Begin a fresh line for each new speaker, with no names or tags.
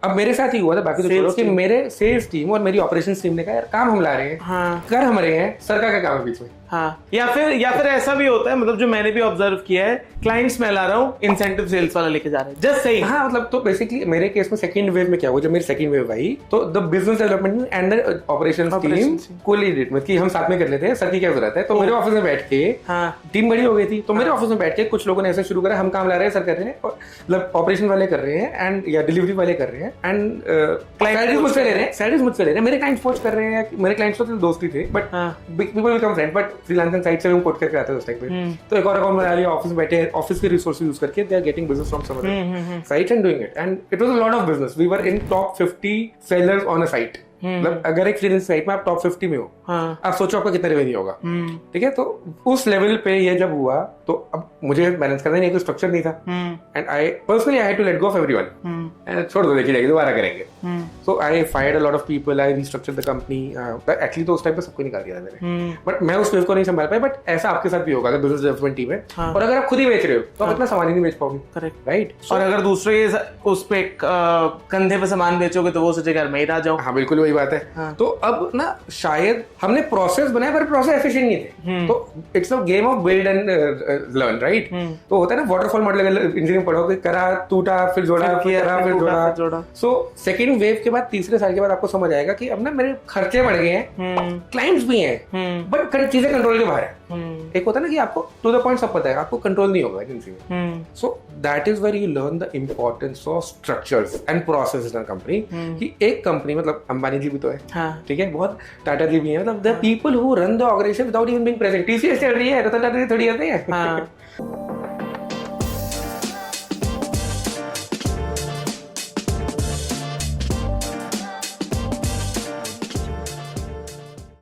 अब मेरे साथ ही हुआ था, बाकी तो छोड़ो, कि मेरे सेल्स टीम और मेरी ऑपरेशंस टीम ने कहा यार काम हम ला रहे हैं,
हाँ,
कर हम रहे हैं, सरकार का काम है बीच में।
हाँ, या फिर ऐसा भी होता है, मतलब जो मैंने भी ऑब्जर्व किया है, क्लाइंट्स मैं ला रहा हूँ, इंसेंटिव सेल्स वाला लेके जा रहे हैं, जस्ट सही।
हाँ मतलब तो बेसिकली मेरे केस में सेकंड वेव में क्या हुआ, जब मेरी सेकंड वेव आई तो the business development and the operations team collided, मतलब कि हम साथ में कर लेते हैं, सर की क्या जरूरत है। तो मेरे ऑफिस में बैठ के टीम बड़ी हो गई थी, तो मेरे ऑफिस में बैठ के कुछ लोगों ने ऐसा शुरू करा, हम काम ला रहे हैं, सर कर रहे हैं, मतलब ऑपरेशन वाले कर रहे हैं एंड या डिलीवरी वाले कर रहे हैं एंड सैलरीज मुझसे ले रहे हैं, सैलरीज मुझसे ले रहे हैं, मेरे क्लाइंट्स पोस्ट कर रहे हैं। मेरे क्लाइंट्स तो दोस्त ही थे, but people will come friend, but freelancing site से हम कोड करके आते थे उस टाइम पे। तो एक और अकाउंट बना लिया, ऑफिस में बैठे, ऑफिस के रिसोर्सेज यूज करके they are getting business from some other sites and doing it, and it was a lot of business. We were in top 50 sellers on a site. मतलब अगर एक freelance site में आप top 50 में हो, आप सोचो आपका कितना रेवेन्यू होगा। ठीक है, तो उस लेवल पे ये जब हुआ तो अब मुझे बैलेंस करना नहीं, कोई स्ट्रक्चर नहीं था, and I personally I had to let go of everyone, छोड़ दो, देखी जाएगी, दोबारा करेंगे। So I fired a lot of people, I restructured the company. Actually तो उस टाइम पे सबको निकाल दिया था मैंने, बट मैं उस वेव को नहीं संभाल पाया। बट ऐसा आपके साथ भी होगा अगर बिजनेस डेवलपमेंट टीम है, और अगर आप खुद ही बेच रहे हो तो आप इतना सामान ही नहीं बेच पाओगे।
Correct,
right.
और अगर दूसरे उस पे कंधे पे सामान बेचोगे तो वो सोचेगा मैं ही आ जाऊं।
हाँ बिल्कुल वही बात है। तो अब ना शायद हमने प्रोसेस बनाया पर प्रोसेस एफिशिएंट नहीं थे। तो it's a game of build and learn, right. तो होता है ना वाटरफॉल मॉडल, इंजीनियरिंग पढ़ोगे, करा टूटा फिर जोड़ा, फिर जोड़ा। सो सेकंड वेव के बाद तीसरे साल के बाद आपको समझ आएगा कि अब ना मेरे खर्चे बढ़ गए हैं, क्लाइंट्स भी हैं, बट चीजें कंट्रोल के बाहर है। एक होता है ना कि आपको टू द पॉइंट सब पता है, आपको कंट्रोल नहीं होगा एजेंसी में। So that is where you learn the importance of structures and processes in company. कि एक कंपनी, मतलब अंबानी जी भी तो है, ठीक है, बहुत टाटा जी भी है, मतलब the people who run the organisation without even being present. TCS चल रही है, रतन टाटा जी थोड़ी आते हैं।